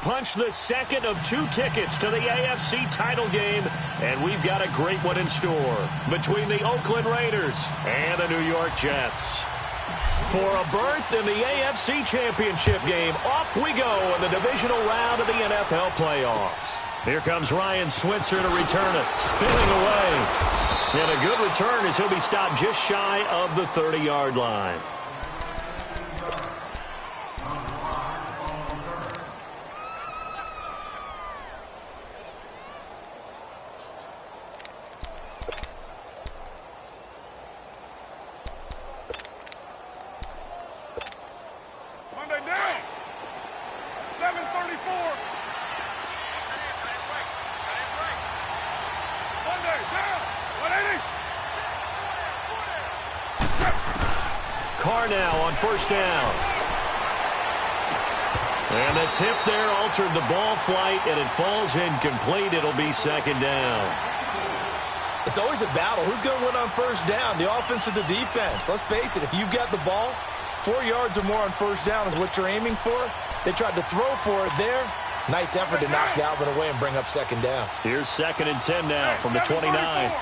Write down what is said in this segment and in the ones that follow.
punched the second of 2 tickets to the AFC title game, and we've got a great one in store between the Oakland Raiders and the New York Jets. For a berth in the AFC Championship game, off we go in the divisional round of the NFL playoffs. Here comes Ryan Switzer to return it, spinning away. And a good return as he'll be stopped just shy of the 30-yard line. Now on first down. And the tip there altered the ball flight, and it falls incomplete. It'll be second down. It's always a battle. Who's going to win on first down, the offense or the defense? Let's face it, if you've got the ball, 4 yards or more on first down is what you're aiming for. They tried to throw for it there. Nice effort to knock Dalvin away and bring up second down. Here's 2nd and 10 now from the 29.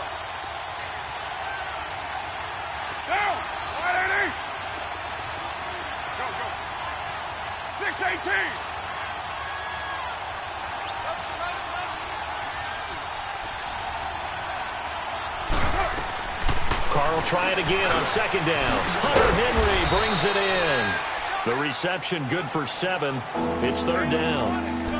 Carl try it again on second down. Hunter Henry brings it in. The reception good for 7. It's third down.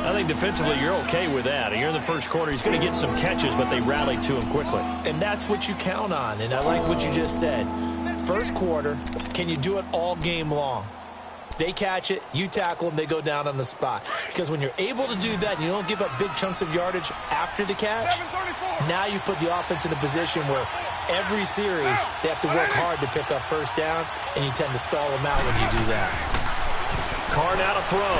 I think defensively you're okay with that. Here in the first quarter, he's going to get some catches, but they rallied to him quickly. And that's what you count on, and I like what you just said. First quarter, can you do it all game long? They catch it, you tackle them, they go down on the spot. Because when you're able to do that and you don't give up big chunks of yardage after the catch, now you put the offense in a position where every series they have to work hard to pick up first downs, and you tend to stall them out when you do that. Carr now to throw.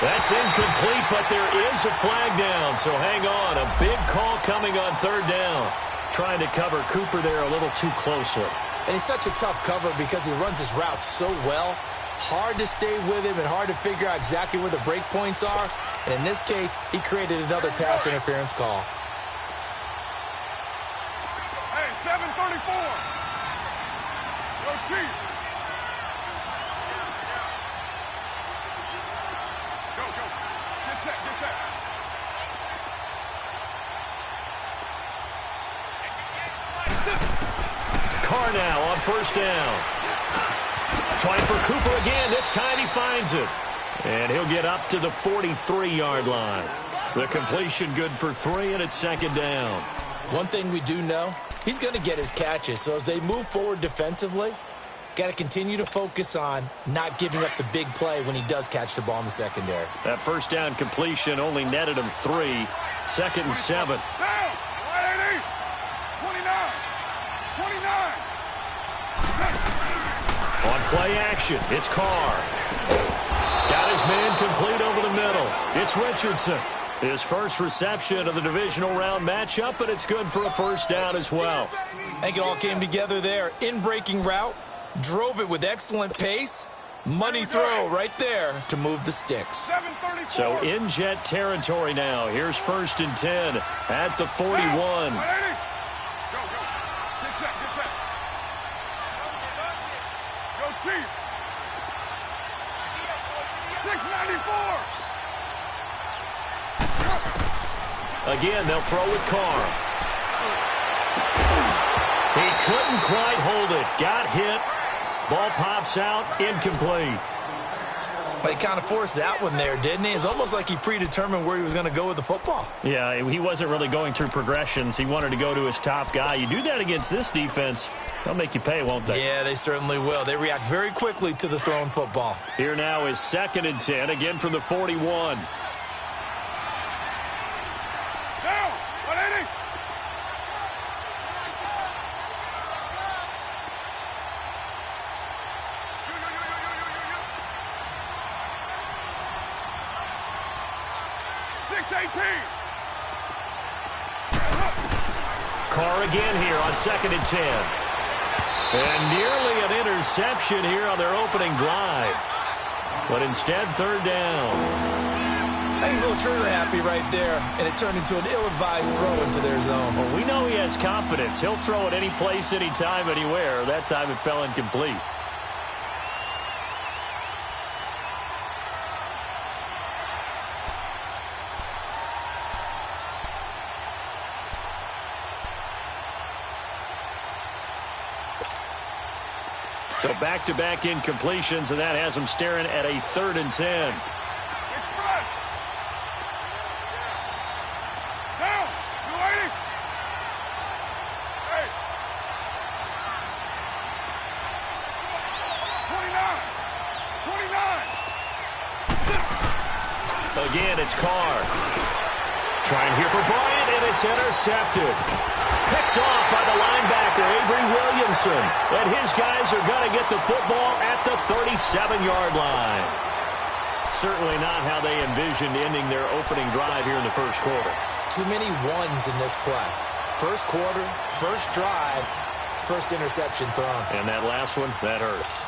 That's incomplete, but there is a flag down, so hang on. A big call coming on third down. Trying to cover Cooper there a little too closely. And he's such a tough cover because he runs his route so well. Hard to stay with him and hard to figure out exactly where the break points are. And in this case, he created another pass interference call. Hey, 7:34. Go Chiefs. Go. Get set. Carr now on first down. Trying for Cooper again. This time he finds it. And he'll get up to the 43-yard line. The completion good for 3, and it's second down. One thing we do know, he's going to get his catches. So as they move forward defensively, got to continue to focus on not giving up the big play when he does catch the ball in the secondary. That first down completion only netted him 3. 2nd and 7. Down. 29. On play action, it's Carr. Got his man complete over the middle. It's Richardson. His first reception of the divisional round matchup, and it's good for a first down as well. I think it all came together there. In-breaking route, drove it with excellent pace. Money throw right there to move the sticks. So in Jet territory now. Here's 1st and 10 at the 41. Chief. 694. Again, they'll throw with Carr. He couldn't quite hold it. Got hit. Ball pops out. Incomplete. But he kind of forced that one there, didn't he? It's almost like he predetermined where he was going to go with the football. Yeah, he wasn't really going through progressions. He wanted to go to his top guy. You do that against this defense, they'll make you pay, won't they? Yeah, they certainly will. They react very quickly to the thrown football. Here now is 2nd and 10, again from the 41. Down, 180. Carr again here on 2nd and 10. And nearly an interception here on their opening drive. But instead, third down. think he's a little trigger happy right there, and it turned into an ill-advised throw into their zone. Well, we know he has confidence. He'll throw it any place, anytime, anywhere. That time it fell incomplete. So back-to-back incompletions, and that has him staring at a 3rd and 10. It's fresh. Down. You lady. Hey. 29. 29. Again, it's Carr. Trying here for Bryant, and it's intercepted. Picked off by the linebacker, Avery Williamson. And his guys are going to get the football at the 37-yard line. Certainly not how they envisioned ending their opening drive here in the first quarter. Too many ones in this play. First quarter, first drive, first interception thrown. And that last one, that hurts.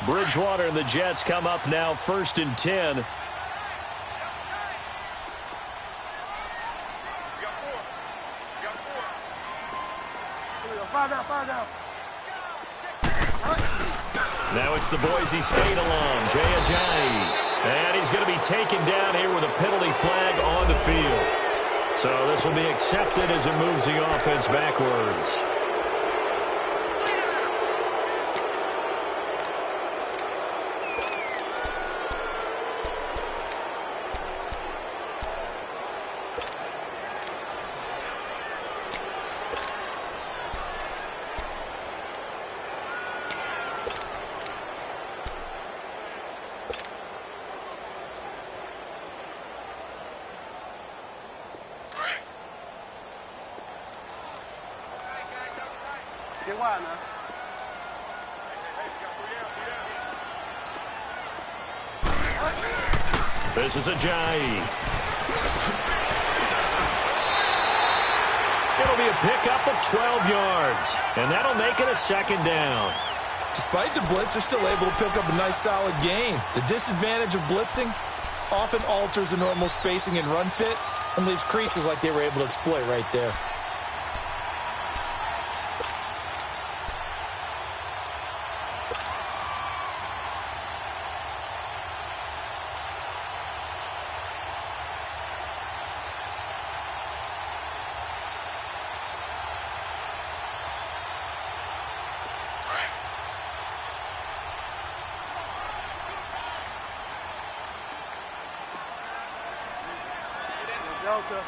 Bridgewater and the Jets come up now 1st and 10. You got 4. You got 4. Here we go. 5 down, 5 down. Now it's the Boise State alum, Jay Ajayi. And he's going to be taken down here with a penalty flag on the field. So this will be accepted as it moves the offense backwards. Get wide now. This is Ajayi. It'll be a pickup of 12 yards, and that'll make it a 2nd down. Despite the blitz, they're still able to pick up a nice, solid gain. The disadvantage of blitzing often alters the normal spacing and run fits and leaves creases like they were able to exploit right there. Delta.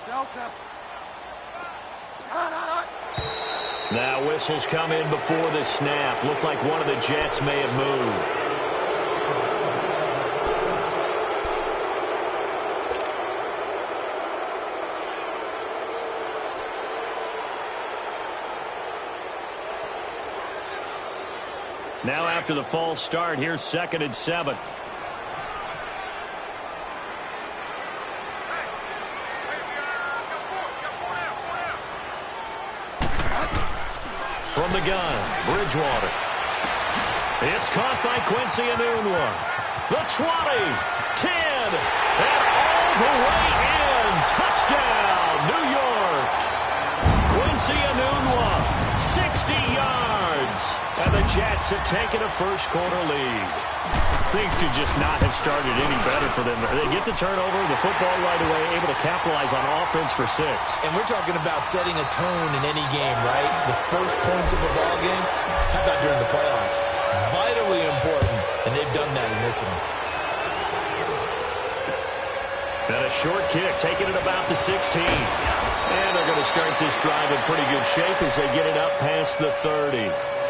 Delta. Now whistles come in before the snap. Looked like one of the Jets may have moved. Now after the false start, here's 2nd and 7. From the gun, Bridgewater. It's caught by Quincy Enunwa. The 20, 10, and all the way in. Touchdown, New York. Quincy Enunwa, 60 yards. And the Jets have taken a first quarter lead. Things could just not have started any better for them. They get the turnover, the football right away, able to capitalize on offense for 6. And we're talking about setting a tone in any game, right? The first points of a ball game, how about during the playoffs? Vitally important, and they've done that in this one. And a short kick, taking it about the 16. And they're going to start this drive in pretty good shape as they get it up past the 30.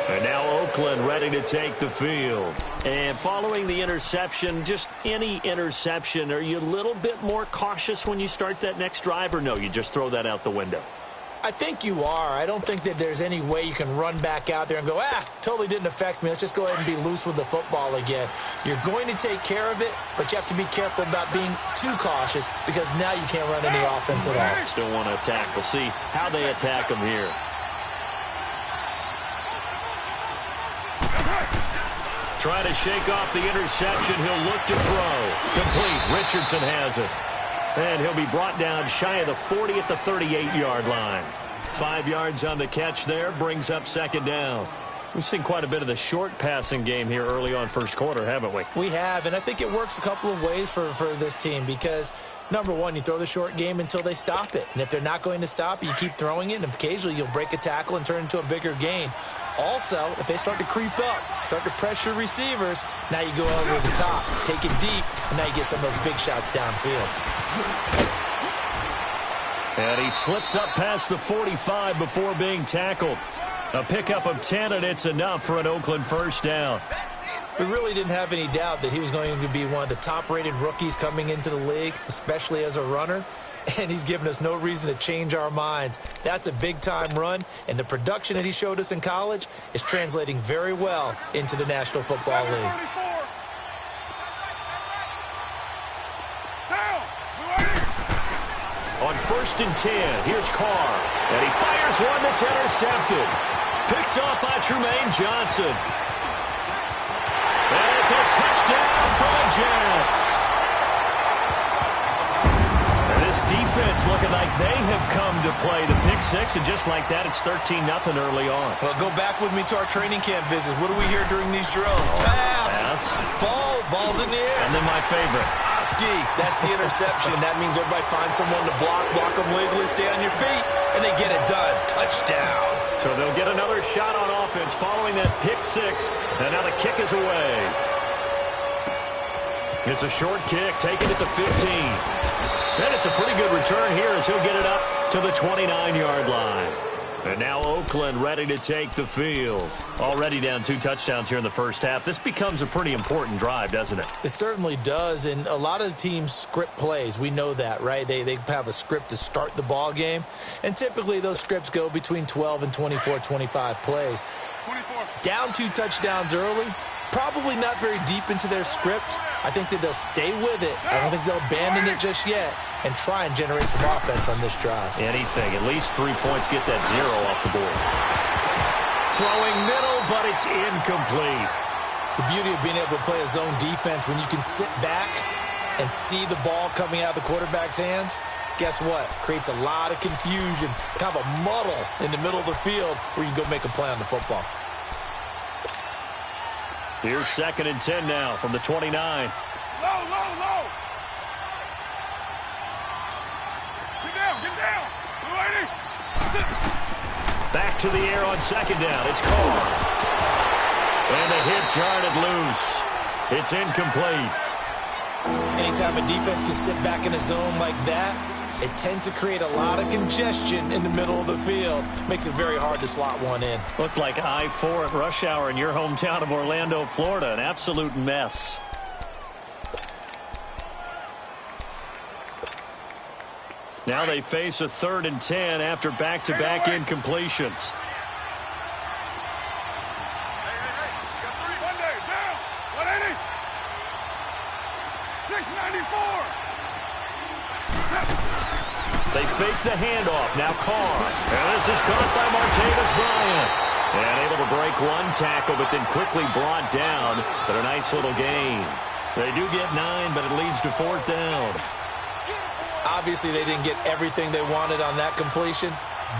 And now Oakland ready to take the field. And following the interception, just any interception, are you a little bit more cautious when you start that next drive, or no, you just throw that out the window? I think you are. I don't think that there's any way you can run back out there and go, totally didn't affect me. Let's just go ahead and be loose with the football again. You're going to take care of it, but you have to be careful about being too cautious because now you can't run any offense at all. Still want to attack. We'll see how they attack them here. Trying to shake off the interception. He'll look to throw. Complete. Richardson has it. And he'll be brought down shy of the 40 at the 38-yard line. 5 yards on the catch there. Brings up second down. We've seen quite a bit of the short passing game here early on first quarter, haven't we? We have, and I think it works a couple of ways for this team because, number one, you throw the short game until they stop it. And if they're not going to stop it, you keep throwing it, and occasionally you'll break a tackle and turn into a bigger gain. Also, if they start to creep up, start to pressure receivers, now you go over the top, take it deep, and now you get some of those big shots downfield. And he slips up past the 45 before being tackled. A pickup of 10, and it's enough for an Oakland first down. We really didn't have any doubt that he was going to be one of the top-rated rookies coming into the league, especially as a runner. And he's given us no reason to change our minds. That's a big-time run, and the production that he showed us in college is translating very well into the National Football League. On 1st and 10, here's Carr. And he fires one that's intercepted. Picked off by Trumaine Johnson. And it's a touchdown for the Jets. Defense looking like they have come to play the pick six, and just like that, it's 13-0 early on. Well, go back with me to our training camp visits. What do we hear during these drills? Pass. Ball's in the air. And then my favorite. Oski. That's the interception. That means everybody finds someone to block them legally, stay on your feet, and they get it done. Touchdown. So they'll get another shot on offense following that pick six, and now the kick is away. It's a short kick, taking it to 15. And it's a pretty good return here as he'll get it up to the 29-yard line. And now Oakland ready to take the field. Already down 2 touchdowns here in the first half. This becomes a pretty important drive, doesn't it? It certainly does, and a lot of the teams script plays. We know that, right? They have a script to start the ball game, and typically those scripts go between 12 and 24, 25 plays. 24. Down 2 touchdowns early, probably not very deep into their script. I think that they'll stay with it. I don't think they'll abandon it just yet and try and generate some offense on this drive. Anything. At least 3 points, get that 0 off the board. Throwing middle, but it's incomplete. The beauty of being able to play a zone defense when you can sit back and see the ball coming out of the quarterback's hands, guess what? Creates a lot of confusion, kind of a muddle in the middle of the field where you can go make a play on the football. Here's 2nd and 10 now from the 29. Low. Get down. Lady. Back to the air on 2nd down. It's Carr. And the hit jarred loose. It's incomplete. Anytime a defense can sit back in a zone like that, it tends to create a lot of congestion in the middle of the field. Makes it very hard to slot one in. Looked like I-4 at rush hour in your hometown of Orlando, Florida. An absolute mess. Now they face a 3rd and 10 after back-to-back incompletions. Hey. Got 3. 1 day. Down. 180. 694. They fake the handoff. Now Carr. And this is caught by Martavis Bryant. And able to break one tackle, but then quickly brought down. But a nice little gain. They do get 9, but it leads to 4th down. Obviously, they didn't get everything they wanted on that completion,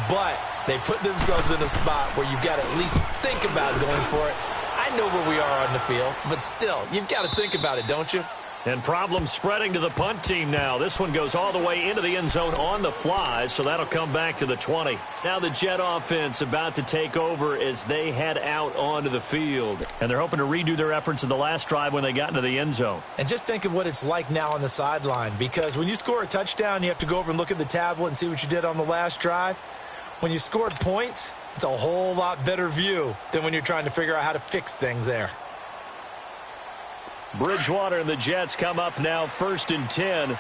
but they put themselves in a spot where you've got to at least think about going for it. I know where we are on the field, but still, you've got to think about it, don't you? And problems spreading to the punt team now. This one goes all the way into the end zone on the fly, so that'll come back to the 20. Now the Jet offense about to take over as they head out onto the field. And they're hoping to redo their efforts in the last drive when they got into the end zone. And just think of what it's like now on the sideline, because when you score a touchdown, you have to go over and look at the tablet and see what you did on the last drive. When you scored points, it's a whole lot better view than when you're trying to figure out how to fix things there. Bridgewater and the Jets come up now 1st and 10.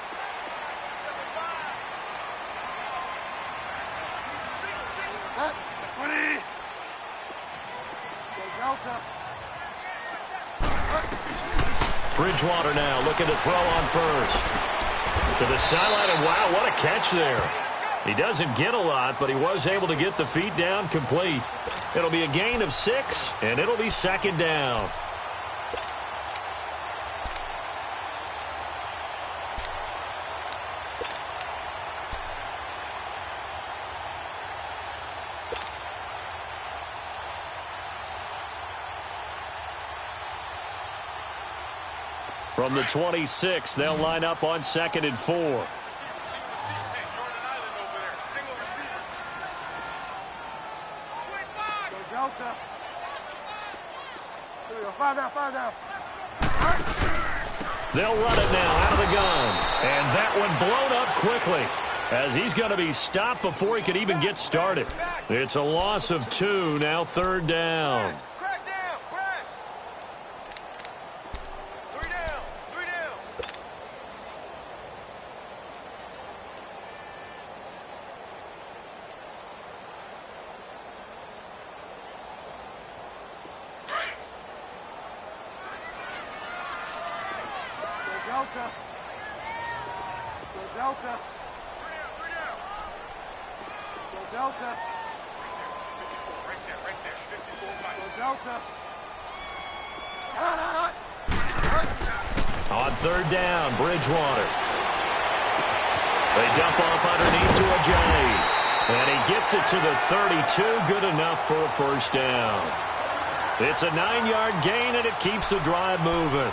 Delta. Bridgewater now looking to throw on first. To the sideline, and wow, what a catch there. He doesn't get a lot, but he was able to get the feet down complete. It'll be a gain of 6, and it'll be second down. From the 26, they'll line up on 2nd and 4. Hey, Jordan Island over there. Single receiver. 25. Go Delta. Here we go. 5 down, 5 down. They'll run it now out of the gun. And that one blown up quickly, as he's going to be stopped before he could even get started. It's a loss of 2, now 3rd down. Crash down, crash. 3 down, 3 down. Go Delta. Go Delta. 3 down. Go Delta. Right there. 54 miles. Go Delta. On 3rd down, Bridgewater. They dump off underneath to Ajayi. And he gets it to the 32, good enough for a first down. It's a 9-yard gain, and it keeps the drive moving.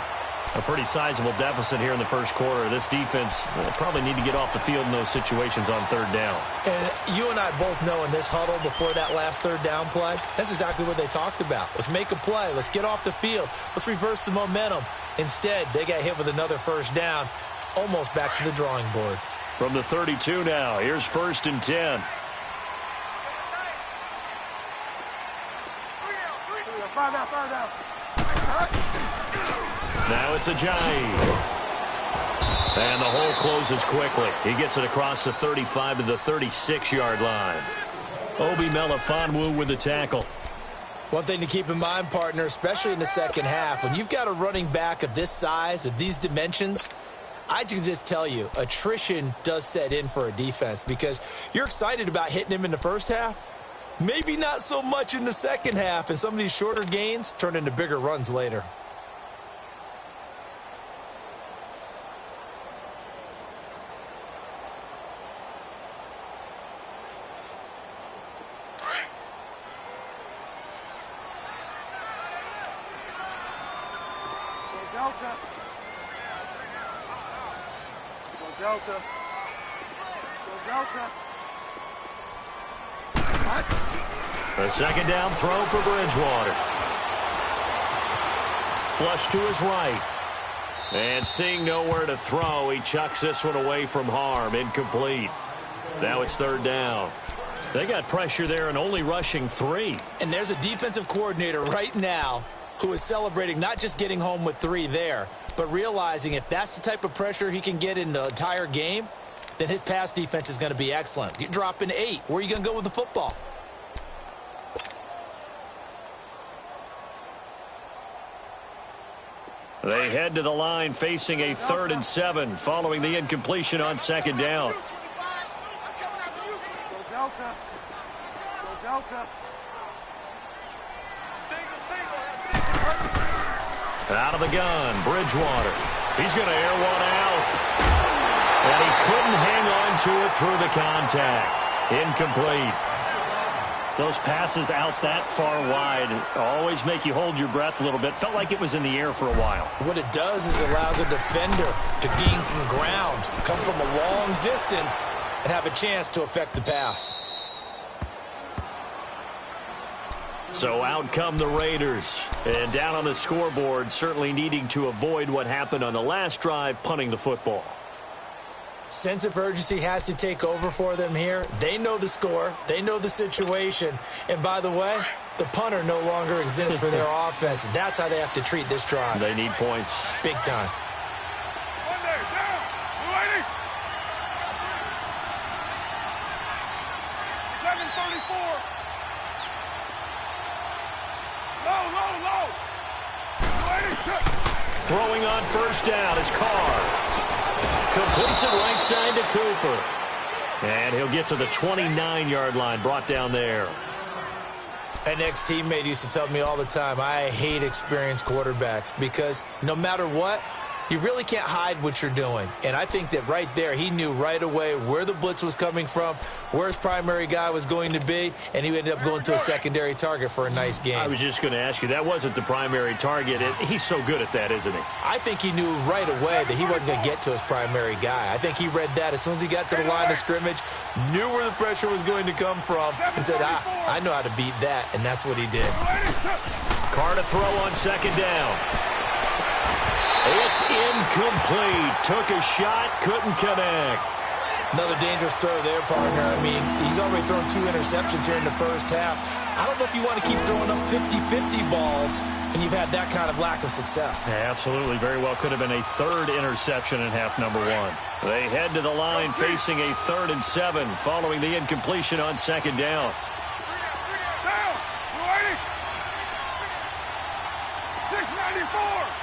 A pretty sizable deficit here in the first quarter. This defense will probably need to get off the field in those situations on 3rd down. And you and I both know in this huddle before that last 3rd down play, that's exactly what they talked about. Let's make a play. Let's get off the field. Let's reverse the momentum. Instead, they got hit with another first down, almost back to the drawing board. From the 32 now, here's 1st and 10. 5 down, 5 down. Now it's Ajayi. And the hole closes quickly. He gets it across the 35 to the 36-yard line. Obi Melifonwu with the tackle. One thing to keep in mind, partner, especially in the second half, when you've got a running back of this size, of these dimensions, I can just tell you, attrition does set in for a defense because you're excited about hitting him in the first half. Maybe not so much in the second half, and some of these shorter gains turn into bigger runs later. Delta. Go Delta. Go Delta. A 2nd down throw for Bridgewater. Flush to his right. And seeing nowhere to throw, he chucks this one away from harm. Incomplete. Now it's 3rd down. They got pressure there and only rushing 3. And there's a defensive coordinator right now who is celebrating not just getting home with 3 there, but realizing if that's the type of pressure he can get in the entire game, then his pass defense is going to be excellent. You're dropping 8. Where are you going to go with the football? They head to the line facing a 3rd and 7 following the incompletion on 2nd down. Go Delta. Go Delta. Out of the gun, Bridgewater. He's going to air one out. And he couldn't hang on to it through the contact. Incomplete. Those passes out that far wide always make you hold your breath a little bit. Felt like it was in the air for a while. What it does is allows a defender to gain some ground, come from a long distance, and have a chance to affect the pass. So out come the Raiders. And down on the scoreboard, certainly needing to avoid what happened on the last drive, punting the football. Sense of urgency has to take over for them here. They know the score. They know the situation. And by the way, the punter no longer exists for their offense. And that's how they have to treat this drive. They need points. Big time. Monday, down. 280. 734. No, Throwing on first down is Carr. Completes it right side to Cooper. And he'll get to the 29-yard line, brought down there. An ex-teammate used to tell me all the time, I hate experienced quarterbacks because no matter what, you really can't hide what you're doing. And I think that right there, he knew right away where the blitz was coming from, where his primary guy was going to be, and he ended up going to a secondary target for a nice game. I was just going to ask you, that wasn't the primary target. He's so good at that, isn't he? I think he knew right away that he wasn't going to get to his primary guy. I think he read that as soon as he got to the line of scrimmage, knew where the pressure was going to come from, and said, I know how to beat that, and that's what he did. Carr to throw on second down. It's incomplete. Took a shot, couldn't connect. Another dangerous throw there, partner. I mean, he's already thrown 2 interceptions here in the first half. I don't know if you want to keep throwing up 50-50 balls when you've had that kind of lack of success. Yeah, absolutely. Very well could have been a 3rd interception in half number 1. They head to the line facing a 3rd and 7 following the incompletion on second down. Down. 694.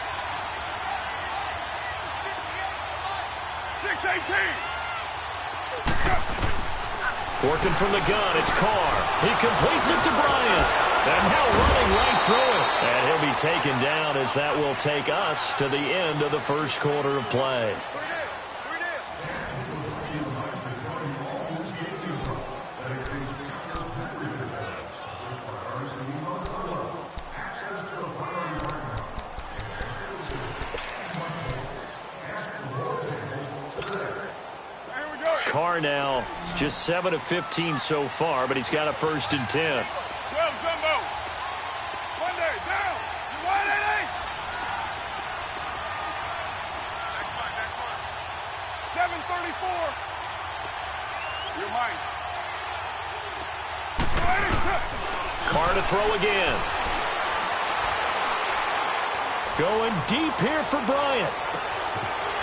618. Working from the gun, it's Carr. He completes it to Bryant. And now running right through it. And he'll be taken down as that will take us to the end of the first quarter of play. Carr now just 7 of 15 so far, but he's got a 1st and 10. 12 jumbo. 1 day down. You wide 88. Next one. 734. You're mine. 82. Carr to throw again. Going deep here for Bryant.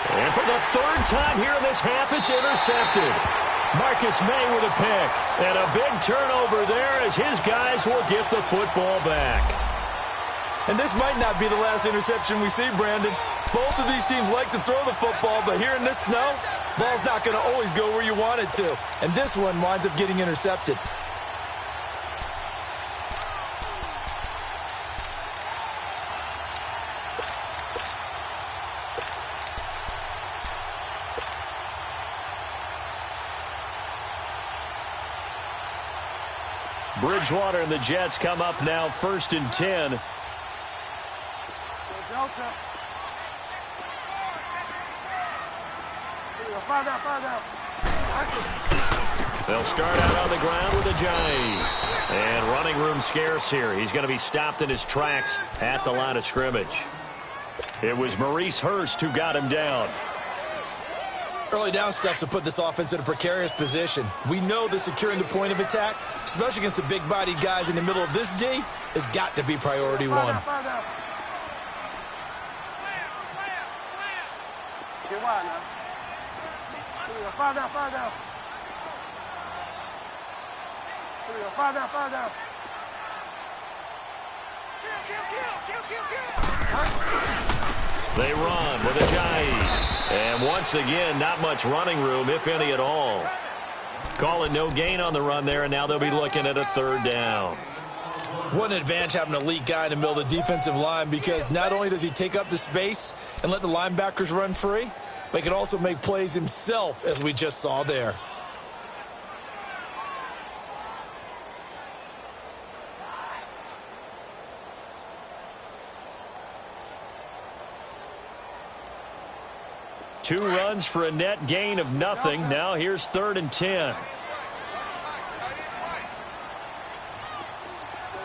And for the 3rd time here in this half, it's intercepted. Marcus May with a pick. And a big turnover there as his guys will get the football back. And this might not be the last interception we see, Brandon. Both of these teams like to throw the football, but here in this snow, ball's not going to always go where you want it to. And this one winds up getting intercepted. Bridgewater and the Jets come up now 1st and 10. Delta. 5 down. They'll start out on the ground with Ajayi. And running room scarce here. He's going to be stopped in his tracks at the line of scrimmage. It was Maurice Hurst who got him down. Early down stuff to put this offense in a precarious position. We know that securing the point of attack, especially against the big-bodied guys in the middle of this D, has got to be priority 1. Get wide now. 5 down. 5 down. They run with Ajayi. And once again, not much running room, if any at all. Calling no gain on the run there, and now they'll be looking at a 3rd down. What an advantage having an elite guy in the middle of the defensive line, because not only does he take up the space and let the linebackers run free, but he can also make plays himself, as we just saw there. Two runs for a net gain of nothing. Now here's 3rd and 10.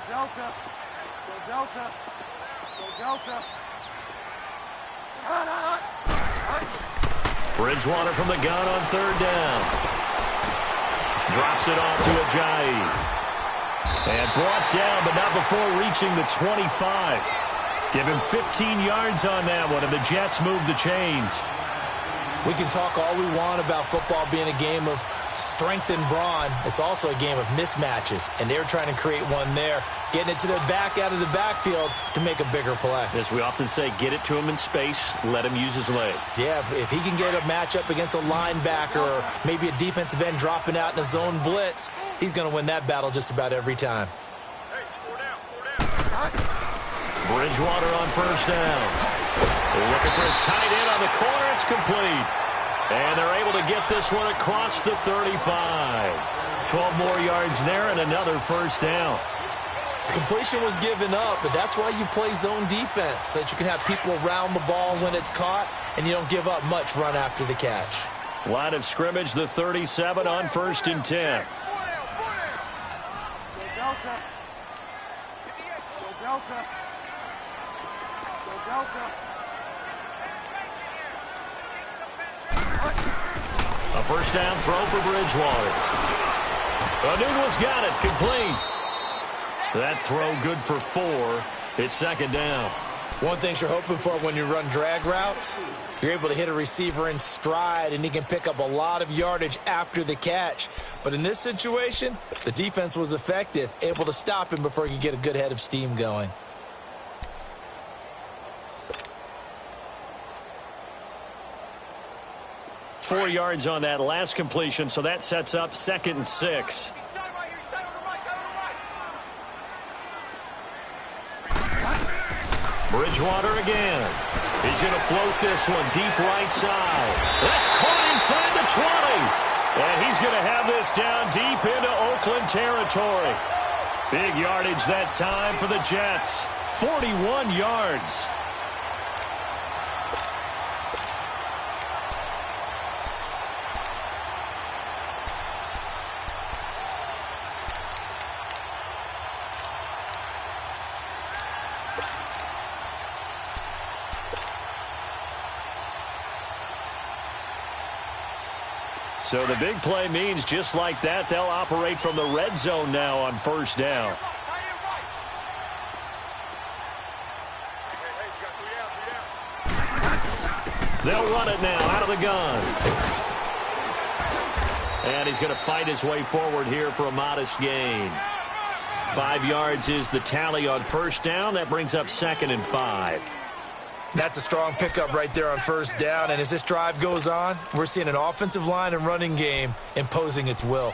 Delta. Bridgewater from the gun on 3rd down. Drops it off to Ajayi. And brought down, but not before reaching the 25. Give him 15 yards on that one, and the Jets move the chains. We can talk all we want about football being a game of strength and brawn. It's also a game of mismatches, and they're trying to create one there, getting it to their back out of the backfield to make a bigger play. As we often say, get it to him in space, let him use his leg. Yeah, if he can get a matchup against a linebacker or maybe a defensive end dropping out in a zone blitz, he's going to win that battle just about every time. Bridgewater on first down. They're looking for his tight end on the corner. It's complete. And they're able to get this one across the 35. 12 more yards there and another first down. Completion was given up, but that's why you play zone defense, so that you can have people around the ball when it's caught, and you don't give up much run after the catch. Line of scrimmage, the 37 on 1st and 10. A first down throw for Bridgewater. O'Neill's got it, complete. That throw good for 4. It's second down. One thing you're hoping for when you run drag routes, you're able to hit a receiver in stride, and he can pick up a lot of yardage after the catch. But in this situation, the defense was effective, able to stop him before he could get a good head of steam going. Four yards on that last completion, so that sets up 2nd and 6. Bridgewater again. He's going to float this one deep right side. That's caught inside the 20. And he's going to have this down deep into Oakland territory. Big yardage that time for the Jets. 41 yards. So the big play means just like that, they'll operate from the red zone now on first down. They'll run it now out of the gun. And he's going to fight his way forward here for a modest gain. 5 yards is the tally on first down. That brings up 2nd and 5. That's a strong pickup right there on first down, and as this drive goes on, we're seeing an offensive line and running game imposing its will.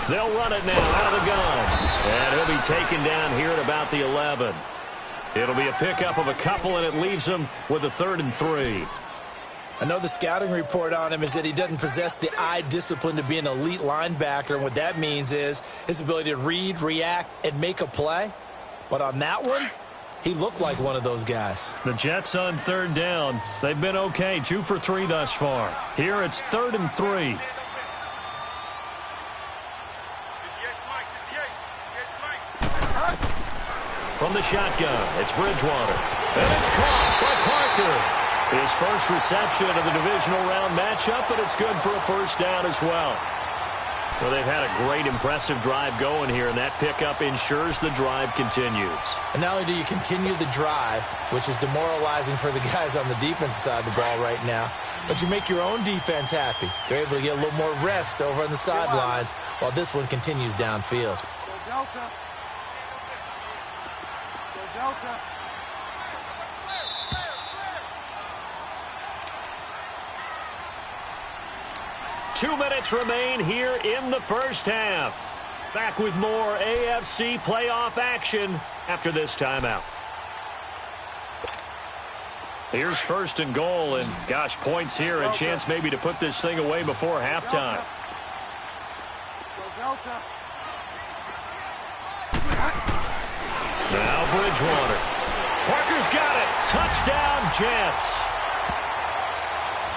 They'll run it now out of the gun. And he'll be taken down here at about the 11. It'll be a pickup of a couple, and it leaves him with a 3rd and 3. I know the scouting report on him is that he doesn't possess the eye discipline to be an elite linebacker, and what that means is his ability to read, react, and make a play. But on that one, he looked like one of those guys. The Jets on 3rd down. They've been okay, 2 for 3 thus far. Here it's 3rd and 3. From the shotgun, it's Bridgewater. And it's caught by Parker. His first reception of the divisional round matchup, but it's good for a first down as well. Well, they've had a great, impressive drive going here, and that pickup ensures the drive continues. And not only do you continue the drive, which is demoralizing for the guys on the defensive side of the ball right now, but you make your own defense happy. They're able to get a little more rest over on the sidelines while this one continues downfield. Delta. 2 minutes remain here in the first half. Back with more AFC playoff action after this timeout. Here's 1st and goal, and gosh, points here, a chance maybe to put this thing away before halftime. Now Bridgewater. Parker's got it. Touchdown, Jets.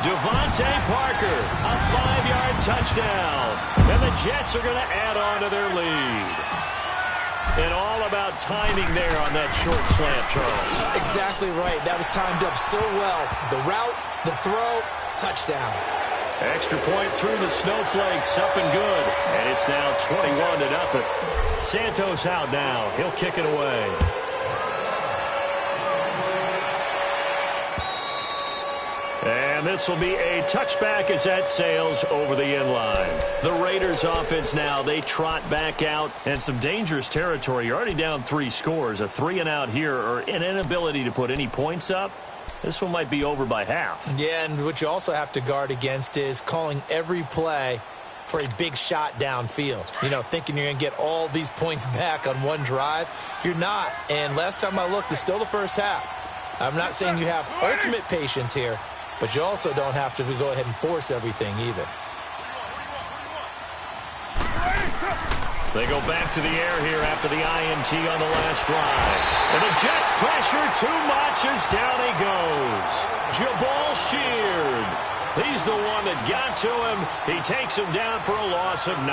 Devontae Parker, a 5-yard touchdown. And the Jets are going to add on to their lead. And all about timing there on that short slant, Charles. Exactly right. That was timed up so well. The route, the throw, touchdown. Extra point through the snowflakes, up and good. And it's now 21-0. Santos out now. He'll kick it away. And this will be a touchback as that sails over the end line. The Raiders offense now, they trot back out and some dangerous territory. You're already down 3 scores. A 3-and-out here or an inability to put any points up. This one might be over by half. Yeah, and what you also have to guard against is calling every play for a big shot downfield. You know, thinking you're going to get all these points back on one drive. You're not. And last time I looked, it's still the first half. I'm not saying you have ultimate patience here, but you also don't have to go ahead and force everything either. They go back to the air here after the INT on the last drive. And the Jets pressure too much as down he goes. Jabal Sheard. He's the one that got to him. He takes him down for a loss of 9.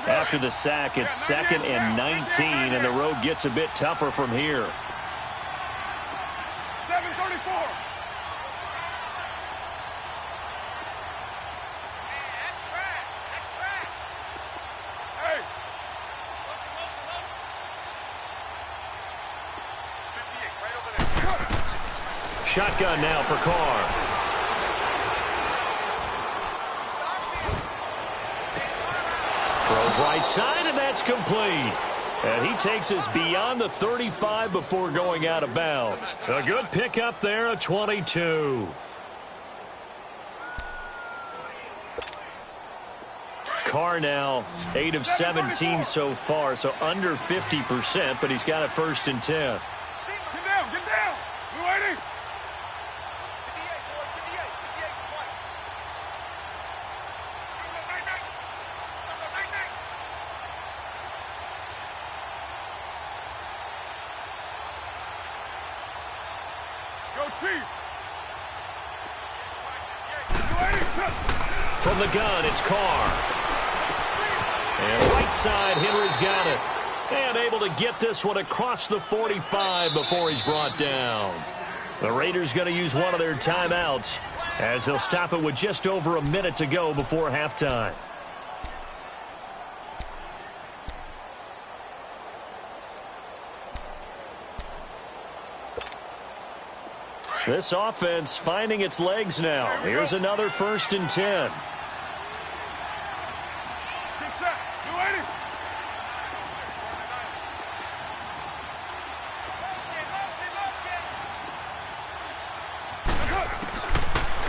After the sack, it's 2nd and 19, and the road gets a bit tougher from here. 7:34. That's trash. Hey. Shotgun now for Carr. Throws right side, and that's complete. And he takes us beyond the 35 before going out of bounds. A good pickup there, a 22. Carr now 8 of 17 so far, so under 50%, but he's got a 1st and 10. Get down. We're waiting. 58, boy. 58 for what? Go, Chief. From the gun, it's Carr. And right side, Henry's got it. And able to get this one across the 45 before he's brought down. The Raiders going to use one of their timeouts as they'll stop it with just over a minute to go before halftime. This offense finding its legs now. Here's another 1st and 10.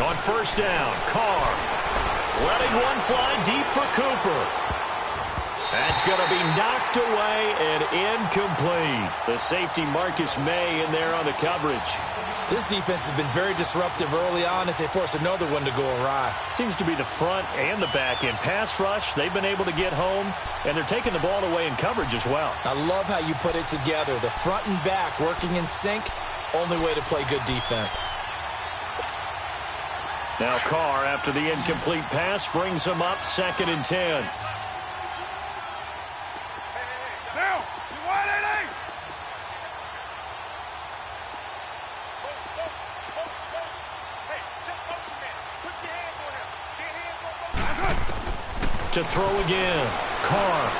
On 1st down, Carr letting one fly deep for Cooper. That's going to be knocked away and incomplete. The safety Marcus May in there on the coverage. This defense has been very disruptive early on as they force another one to go awry. Seems to be the front and the back end. Pass rush, they've been able to get home, and they're taking the ball away in coverage as well. I love how you put it together. The front and back working in sync, only way to play good defense. Now Carr, after the incomplete pass, brings him up 2nd and 10. Now, you wide eight. To throw again, Carr.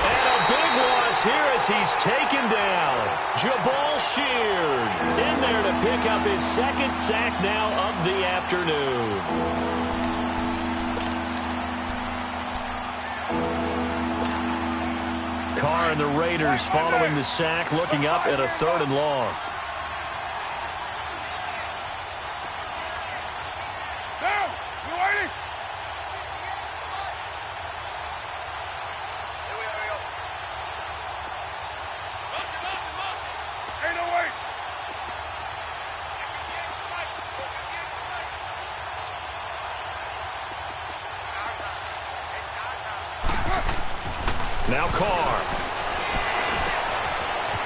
And a big loss here as he's taken down. Jabal Sheard in there to pick up his 2nd sack now of the afternoon. Carr and the Raiders following the sack, looking up at a 3rd and long. Now Carr.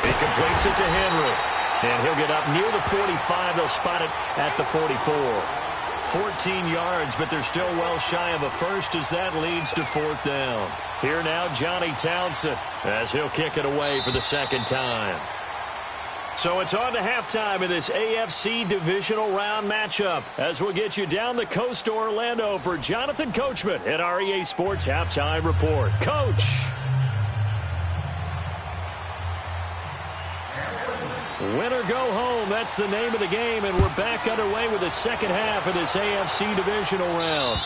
He completes it to Henry. And he'll get up near the 45. They'll spot it at the 44. 14 yards, but they're still well shy of a first as that leads to 4th down. Here now, Johnny Townsend, as he'll kick it away for the second time. So it's on to halftime in this AFC divisional round matchup as we'll get you down the coast to Orlando for Jonathan Coachman at our EA Sports Halftime Report. Coach. Win or go home, that's the name of the game, and we're back underway with the second half of this AFC divisional round.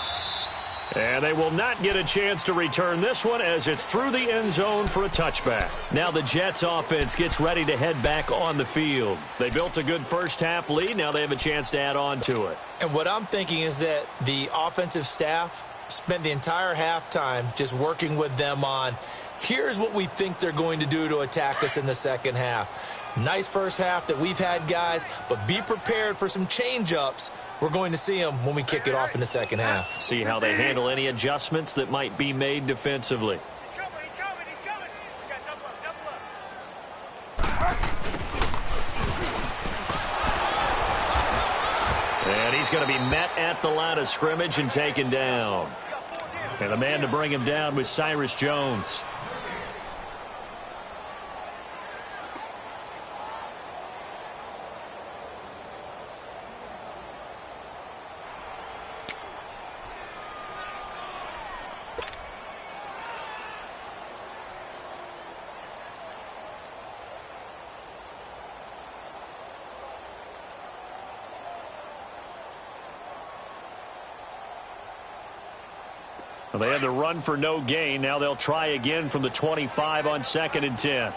And they will not get a chance to return this one as it's through the end zone for a touchback. Now the Jets offense gets ready to head back on the field. They built a good first half lead. Now they have a chance to add on to it. And what I'm thinking is that the offensive staff spent the entire halftime just working with them on, here's what we think they're going to do to attack us in the second half. Nice first half that we've had, guys, but be prepared for some change-ups. We're going to see them when we kick it off in the second half. See how they handle any adjustments that might be made defensively. He's coming. We got double up. And he's going to be met at the line of scrimmage and taken down. And the man to bring him down was Cyrus Jones. Well, they had the run for no gain. Now they'll try again from the 25 on 2nd and 10.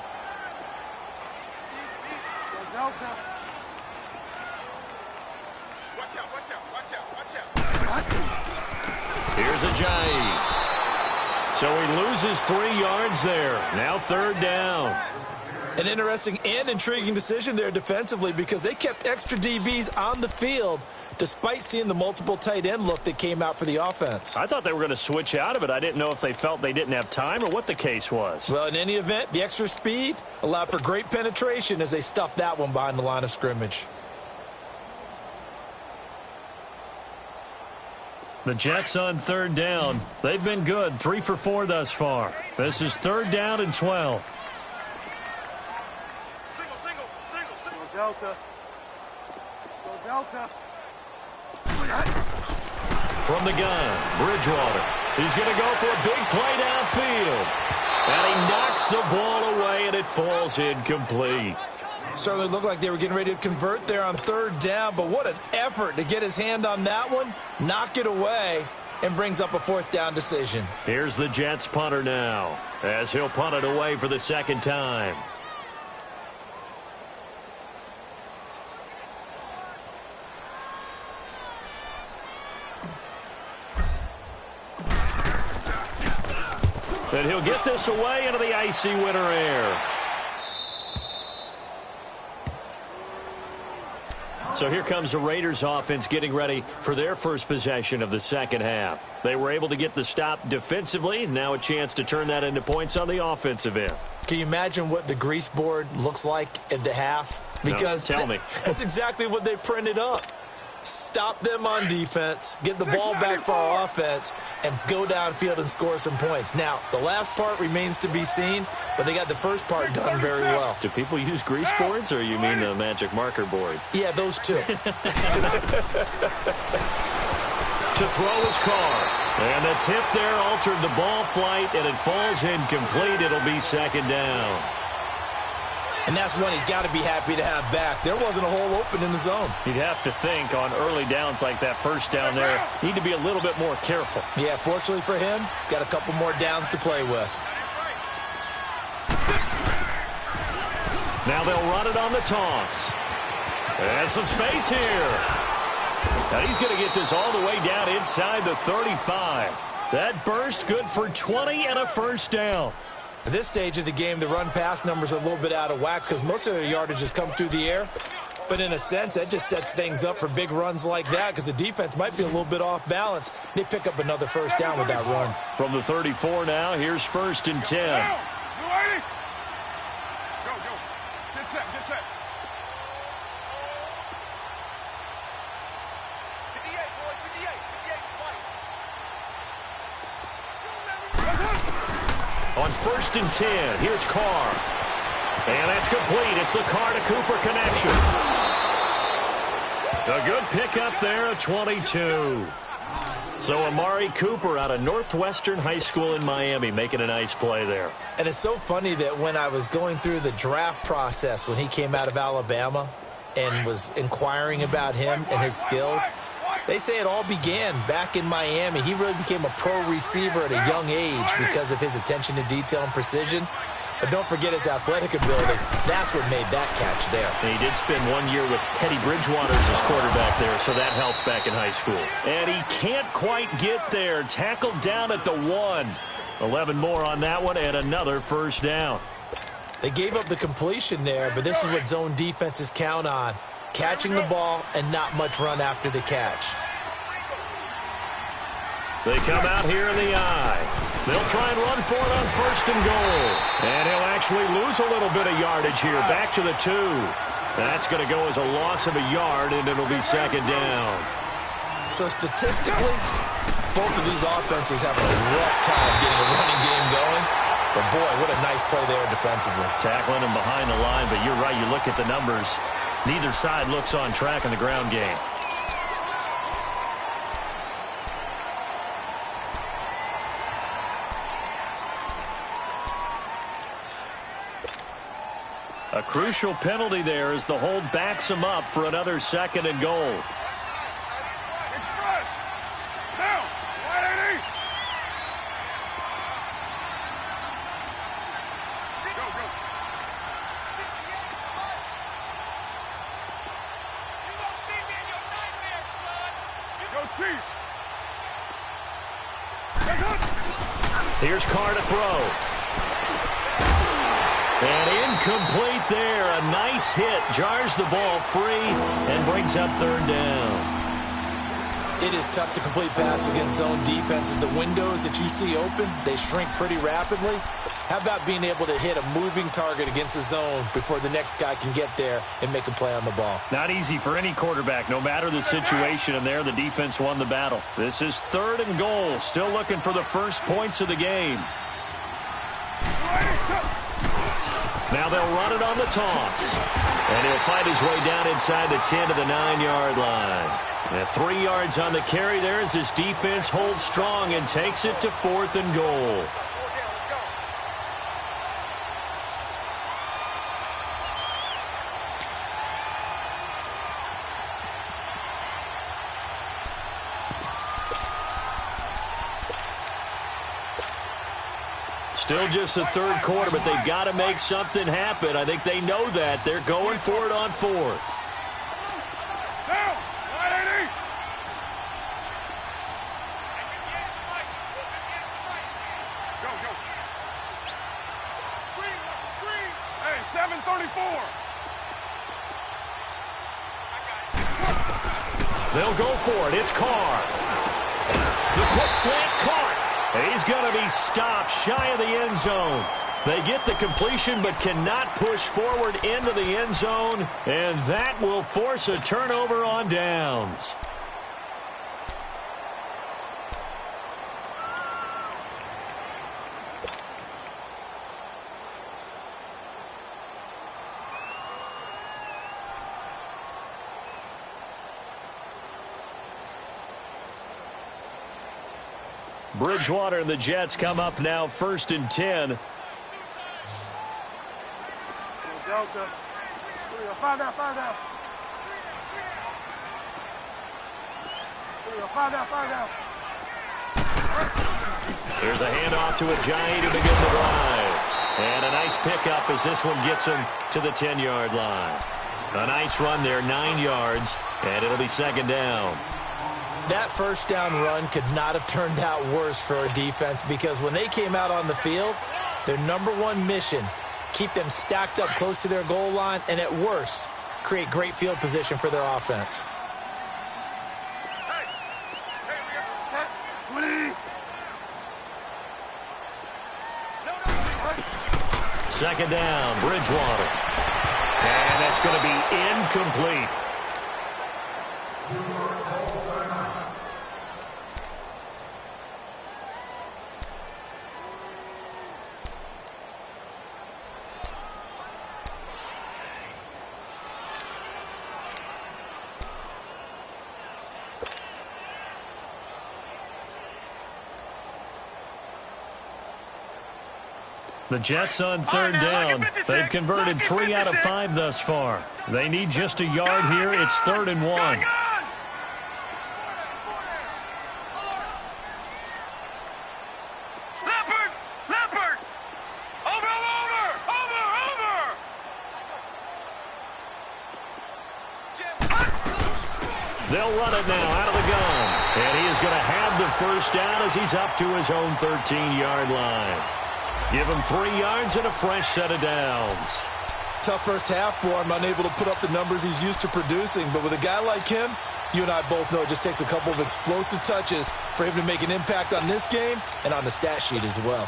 Here's Ajayi. So he loses 3 yards there. Now 3rd down. An interesting and intriguing decision there defensively because they kept extra DBs on the field despite seeing the multiple tight end look that came out for the offense. I thought they were going to switch out of it. I didn't know if they felt they didn't have time or what the case was. Well, in any event, the extra speed allowed for great penetration as they stuffed that one behind the line of scrimmage. The Jets on 3rd down. They've been good. 3 for 4 thus far. This is 3rd down and 12. Single. Go Delta. From the gun, Bridgewater. He's going to go for a big play downfield. And he knocks the ball away, and it falls incomplete. Certainly looked like they were getting ready to convert there on 3rd down, but what an effort to get his hand on that one, knock it away, and brings up a 4th down decision. Here's the Jets punter now, as he'll punt it away for the 2nd time. And he'll get this away into the icy winter air. So here comes the Raiders offense getting ready for their first possession of the second half. They were able to get the stop defensively. Now a chance to turn that into points on the offensive end. Can you imagine what the grease board looks like at the half? Because no, tell me. That's exactly what they printed up. Stop them on defense, get the ball back for our offense, and go downfield and score some points. Now, the last part remains to be seen, but they got the first part done very well. Do people use grease boards, or you mean the magic marker boards? Yeah, those two. To throw his car. And the tip there altered the ball flight, and it falls incomplete. It'll be 2nd down. And that's one he's got to be happy to have back. There wasn't a hole open in the zone. You'd have to think on early downs like that, 1st down there, need to be a little bit more careful. Yeah, fortunately for him, got a couple more downs to play with. Now they'll run it on the toss. And some space here. And he's going to get this all the way down inside the 35. That burst good for 20 and a 1st down. At this stage of the game, the run-pass numbers are a little bit out of whack because most of their yardage has come through the air. But in a sense, that just sets things up for big runs like that because the defense might be a little bit off balance. They pick up another 1st down with that run. From the 34 now, here's 1st and 10. set, get set. 58, boy, 58, On 1st and 10, here's Carr. And that's complete. It's the Carr to Cooper connection. A good pickup there at 22. So Amari Cooper out of Northwestern High School in Miami making a nice play there. And it's so funny that when I was going through the draft process when he came out of Alabama and was inquiring about him and his skills, they say it all began back in Miami. He really became a pro receiver at a young age because of his attention to detail and precision. But don't forget his athletic ability. That's what made that catch there. And he did spend 1 year with Teddy Bridgewater as his quarterback there, so that helped back in high school. And he can't quite get there. Tackled down at the 1. 11 more on that one and another first down. They gave up the completion there, but this is what zone defenses count on. Catching the ball and not much run after the catch. They come out here in the eye. They'll try and run for it on 1st and goal. And he'll actually lose a little bit of yardage here. Back to the 2. That's going to go as a loss of a yard, and it'll be 2nd down. So statistically, both of these offenses have a rough time getting a running game going. But boy, what a nice play there defensively. Tackling him behind the line, but you're right. You look at the numbers. Neither side looks on track in the ground game. A crucial penalty there as the hold backs him up for another 2nd and goal. Express. Down. 180. Go, go. You won't see me in your nightmare, son. Go, Chief. Here's Carr to throw. And incomplete there. A nice hit. Jars the ball free and brings up 3rd down. It is tough to complete passes against zone defenses. The windows that you see open, they shrink pretty rapidly. How about being able to hit a moving target against a zone before the next guy can get there and make a play on the ball? Not easy for any quarterback, no matter the situation, and there the defense won the battle. This is 3rd and goal. Still looking for the first points of the game. Now they'll run it on the toss. And he'll fight his way down inside the 10 to the 9-yard line. And 3 yards on the carry there as his defense holds strong and takes it to 4th and goal. Still just the 3rd quarter, but they've got to make something happen. I think they know that. They're going for it on 4th. Down. 180. Go, go. Screen. Hey, 734. They'll go for it. It's Carr. The quick slant caught. He's going to be stopped shy of the end zone. They get the completion but cannot push forward into the end zone, and that will force a turnover on downs. Bridgewater and the Jets come up now 1st and 10. Delta. Find out. There's a handoff to Ajayi to begin the drive. And a nice pickup as this one gets him to the 10-yard line. A nice run there, 9 yards, and it'll be 2nd down. That first down run could not have turned out worse for our defense because when they came out on the field, their #1 mission, keep them stacked up close to their goal line, and at worst, create great field position for their offense. Second down, Bridgewater. That's going to be incomplete. The Jets on third down. They've converted 3 out of 5 thus far. They need just a yard here. It's 3rd and 1. Leopard! Over! They'll run it now out of the gun. And he is going to have the first down as he's up to his own 13-yard line. Give him 3 yards and a fresh set of downs. Tough first half for him, unable to put up the numbers he's used to producing. But with a guy like him, you and I both know it just takes a couple of explosive touches for him to make an impact on this game and on the stat sheet as well.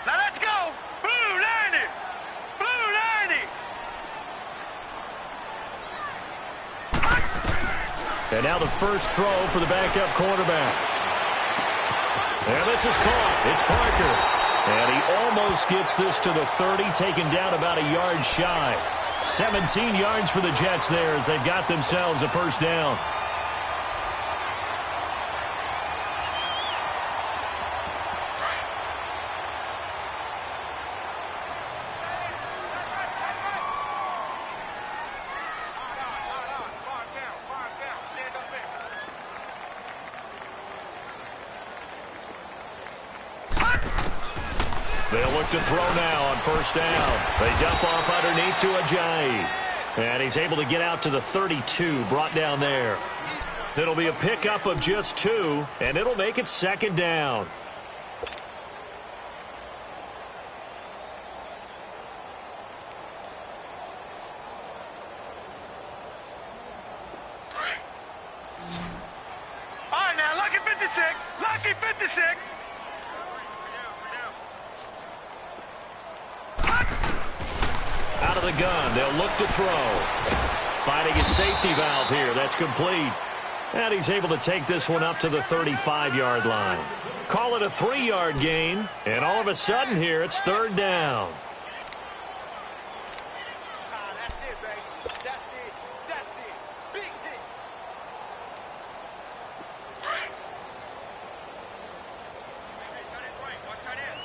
Now let's go! Blue 90! And now the first throw for the backup quarterback. And this is caught. It's Parker. And he almost gets this to the 30, taken down about a yard shy. 17 yards for the Jets there as they've got themselves a first down. They'll look to throw now on first down. They dump off underneath to Ajayi. And he's able to get out to the 32, brought down there. It'll be a pickup of just 2, and it'll make it 2nd down. All right, now, lucky 56. Lucky 56. Out of the gun, they'll look to throw. Finding a safety valve here, that's complete. And he's able to take this one up to the 35-yard line. Call it a 3-yard gain, and all of a sudden here, it's 3rd down. That's it, baby. That's it. Big hit. Watch tight end.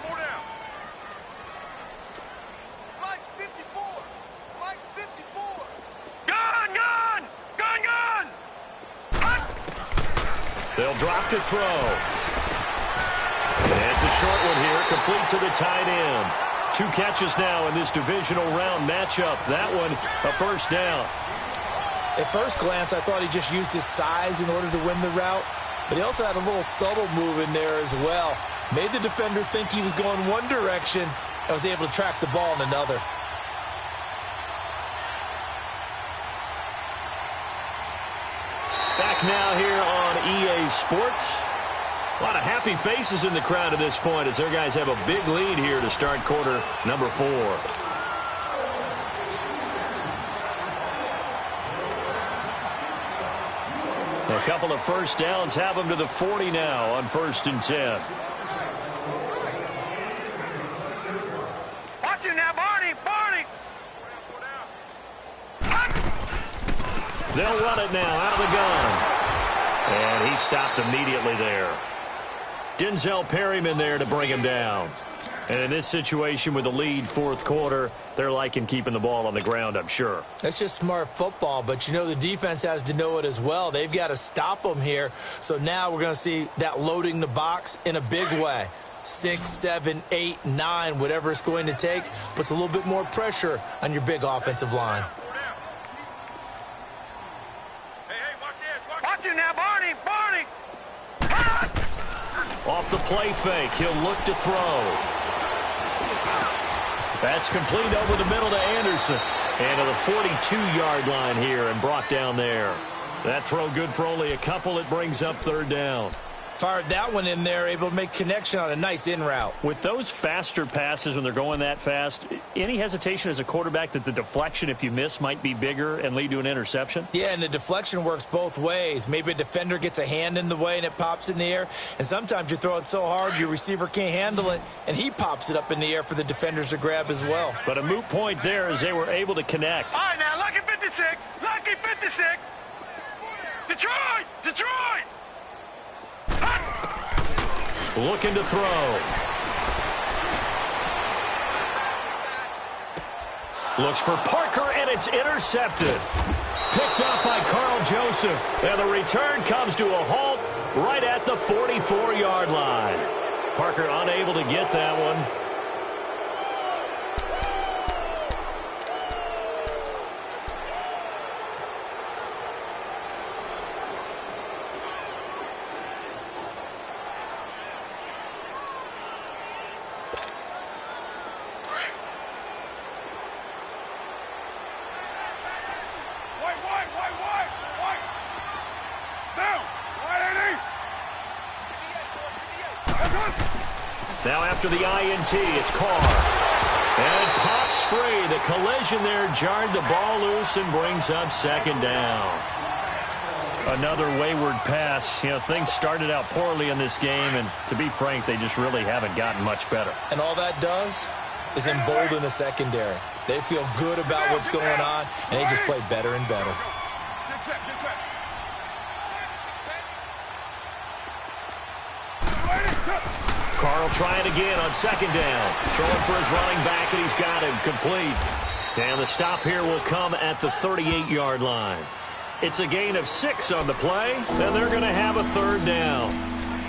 4 down. Mike 54. Gun! They'll drop to throw. And it's a short one here, complete to the tight end. 2 catches now in this divisional round matchup. That one, a first down. At first glance, I thought he just used his size in order to win the route, but he also had a little subtle move in there as well. Made the defender think he was going one direction and was able to track the ball in another. Back now here on EA Sports. A lot of happy faces in the crowd at this point as their guys have a big lead here to start quarter number 4. A couple of first downs have them to the 40 now on 1st and 10. Watch him now, Barney. They'll run it now out of the gun. And he stopped immediately there. Denzel Perryman there to bring him down. And in this situation with the lead 4th quarter, they're liking keeping the ball on the ground, I'm sure. That's just smart football, but you know the defense has to know it as well. They've got to stop them here. So now we're going to see that loading the box in a big way. 6, 7, 8, 9, whatever it's going to take, puts a little bit more pressure on your big offensive line. Watch him now, Barney. Off the play fake, he'll look to throw. That's complete over the middle to Anderson. And to the 42-yard line here and brought down there. That throw good for only a couple. It brings up third down. Fired that one in there, able to make connection on a nice in route. With those faster passes when they're going that fast, any hesitation as a quarterback that the deflection, if you miss, might be bigger and lead to an interception? Yeah, and the deflection works both ways. Maybe a defender gets a hand in the way and it pops in the air. And sometimes you throw it so hard your receiver can't handle it, and he pops it up in the air for the defenders to grab as well. But a moot point there as they were able to connect. All right, now, Lucky 56. Lucky 56. Detroit! Detroit! Looking to throw. Looks for Parker, and it's intercepted. Picked up by Carl Joseph. And the return comes to a halt right at the 44-yard line. Parker unable to get that one. Now after the INT, it's Carr. And it pops free. The collision there jarred the ball loose and brings up second down. Another wayward pass. You know, things started out poorly in this game, and to be frank, they just really haven't gotten much better. And all that does is embolden the secondary. They feel good about what's going on, and they just play better and better. Get set, get set. Carl trying again on second down. Throwing for his running back, and he's got him complete. And the stop here will come at the 38-yard line. It's a gain of 6 on the play, and they're going to have a third down.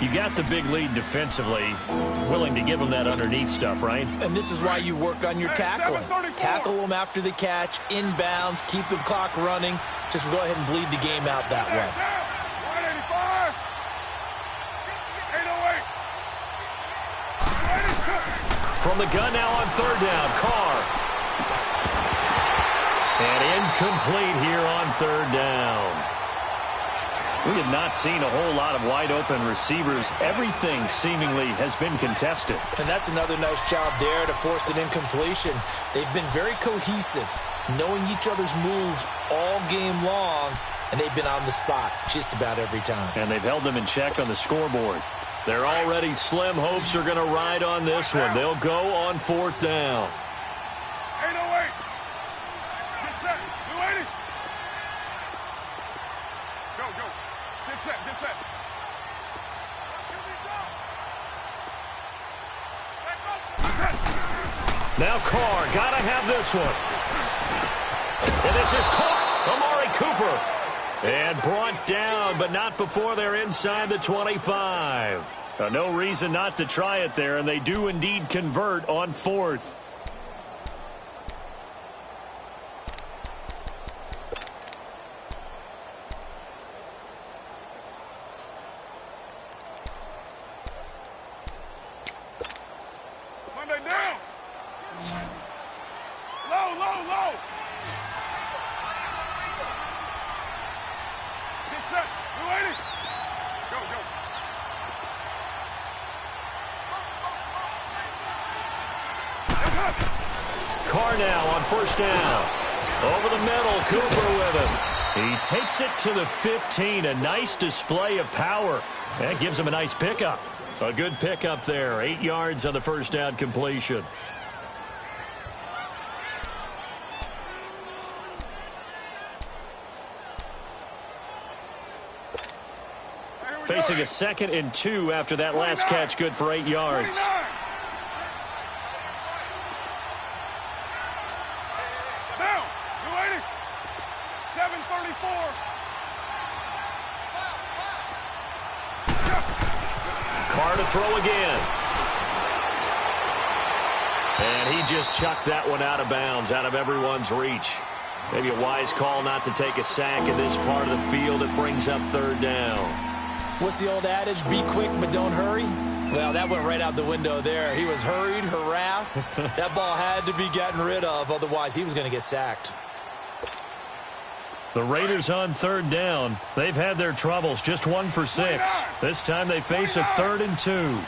You got the big lead defensively, willing to give them that underneath stuff, right? And this is why you work on your tackling. Tackle them after the catch, inbounds, keep the clock running. Just go ahead and bleed the game out that way. 185. 808. From the gun now on third down, Carr. And incomplete here on third down. We have not seen a whole lot of wide-open receivers. Everything seemingly has been contested. And that's another nice job there to force an incompletion. They've been very cohesive, knowing each other's moves all game long, and they've been on the spot just about every time. And they've held them in check on the scoreboard. Their already slim hopes are going to ride on this one. They'll go on fourth down. 808. Get set. 280. Go, go. Get set, get set. Now Carr, got to have this one. And this is caught. Amari Cooper. And brought down, but not before they're inside the 25. No reason not to try it there, and they do indeed convert on fourth. Monday down. Low, low, low. Get set. 280. Go, go. Carr now on first down. Over the middle, Cooper with him. He takes it to the 15. A nice display of power. That gives him a nice pickup. A good pickup there. 8 yards on the first down completion. Facing a 2nd and 2 after that last catch, good for 8 yards. 29. Down. 280. 734. Carr to throw again. And he just chucked that one out of bounds, out of everyone's reach. Maybe a wise call not to take a sack in this part of the field. It brings up third down. What's the old adage? Be quick, but don't hurry. Well, that went right out the window there. He was hurried, harassed. That ball had to be gotten rid of, otherwise he was going to get sacked. The Raiders on third down. They've had their troubles, just 1 for 6. This time they face a 3rd and 2.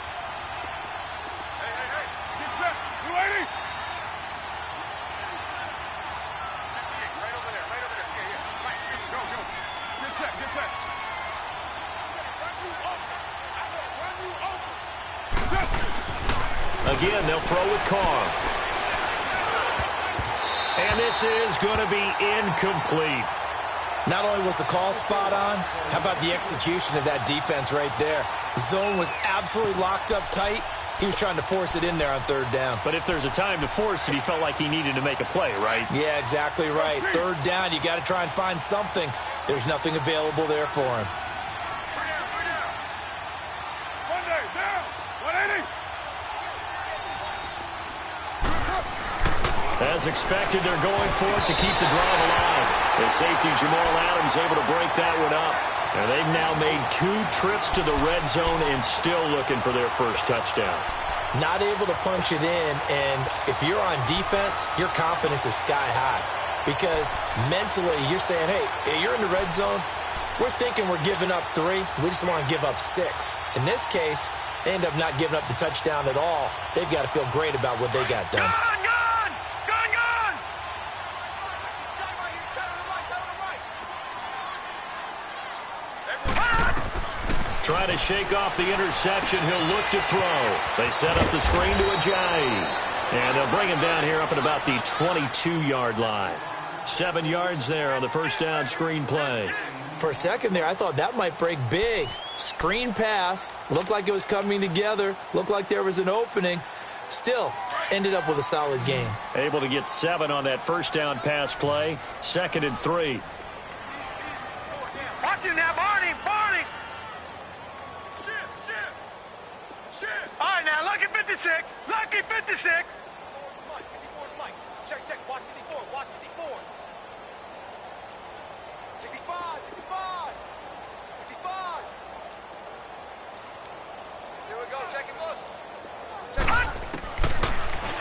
Again, they'll throw with Carr. And this is going to be incomplete. Not only was the call spot on, how about the execution of that defense right there? The zone was absolutely locked up tight. He was trying to force it in there on 3rd down. But if there's a time to force it, he felt like he needed to make a play, right? Yeah, exactly right. 3rd down, you got to try and find something. There's nothing available there for him. As expected, they're going for it to keep the drive alive. The safety, Jamal Adams, able to break that one up. And they've now made 2 trips to the red zone and still looking for their first touchdown. Not able to punch it in, and if you're on defense, your confidence is sky high. Because mentally, you're saying, hey, you're in the red zone. We're thinking we're giving up 3. We just want to give up 6. In this case, they end up not giving up the touchdown at all. They've got to feel great about what they got done. Trying to shake off the interception. He'll look to throw. They set up the screen to Ajayi. And they'll bring him down here up at about the 22-yard line. 7 yards there on the first down screen play. For a second there, I thought that might break big. Screen pass. Looked like it was coming together. Looked like there was an opening. Still, ended up with a solid game. Able to get 7 on that first down pass play. 2nd and 3. Watch him now, Barney! Barney! All right, now, lucky 56. Lucky 56. Mike. Check. Watch 54. Watch 54. 65. 65. Here we go. Check it, boss.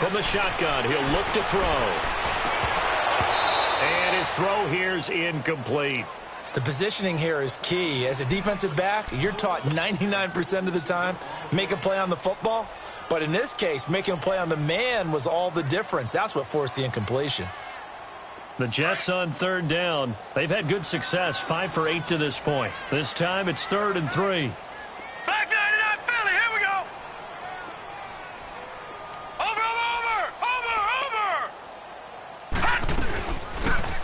From the shotgun, he'll look to throw. And his throw here's incomplete. The positioning here is key. As a defensive back, you're taught 99% of the time, make a play on the football. But in this case, making a play on the man was all the difference. That's what forced the incompletion. The Jets on third down. They've had good success, 5 for 8 to this point. This time it's 3rd and 3. Back 99 Philly, here we go. Over.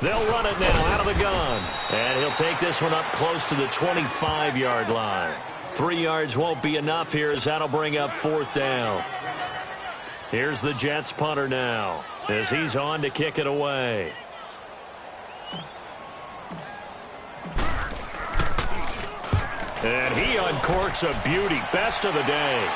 They'll run it now out of the gun. And he'll take this one up close to the 25-yard line. 3 yards won't be enough here as that'll bring up 4th down. Here's the Jets punter now as he's on to kick it away. And he uncorks a beauty. Best of the day.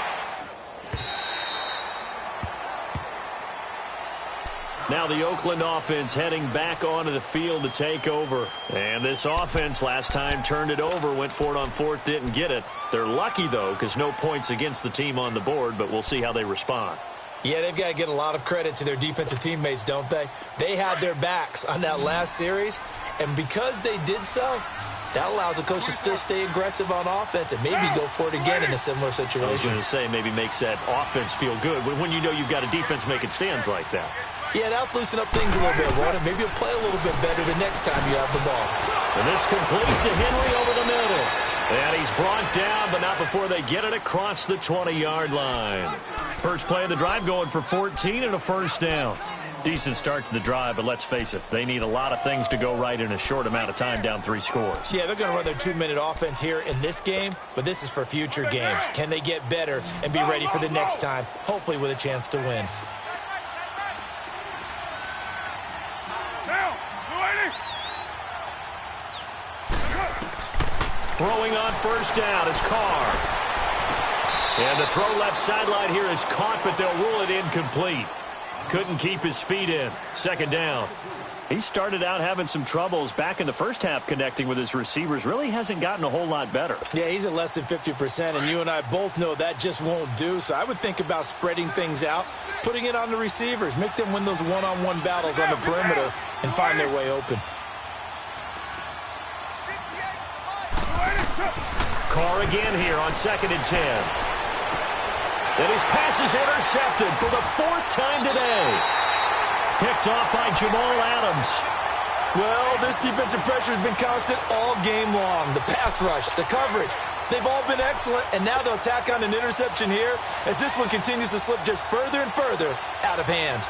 Now the Oakland offense heading back onto the field to take over. And this offense last time turned it over, went for it on 4th, didn't get it. They're lucky, though, because no points against the team on the board, but we'll see how they respond. Yeah, they've got to get a lot of credit to their defensive teammates, don't they? They had their backs on that last series, and because they did so, that allows the coach to still stay aggressive on offense and maybe go for it again in a similar situation. I was going to say maybe makes that offense feel good when you know you've got a defense making stands like that. Yeah, that'll loosen up things a little bit, won't it? Maybe you'll play a little bit better the next time you have the ball. And this completes to Henry over the middle. And he's brought down, but not before they get it across the 20-yard line. First play of the drive going for 14 and a first down. Decent start to the drive, but let's face it, they need a lot of things to go right in a short amount of time, down 3 scores. Yeah, they're going to run their 2-minute offense here in this game, but this is for future games. Can they get better and be ready for the next time, hopefully with a chance to win? Throwing on first down is Carr. And the throw left sideline here is caught, but they'll rule it incomplete. Couldn't keep his feet in. Second down. He started out having some troubles back in the first half connecting with his receivers. Really hasn't gotten a whole lot better. Yeah, he's at less than 50%, and you and I both know that just won't do. So I would think about spreading things out, putting it on the receivers, make them win those one-on-one battles on the perimeter and find their way open. Carr again here on 2nd and 10. And his pass is intercepted for the 4th time today. Picked off by Jamal Adams. Well, this defensive pressure has been constant all game long. The pass rush, the coverage, they've all been excellent, and now they'll tack on an interception here as this one continues to slip just further and further out of hand.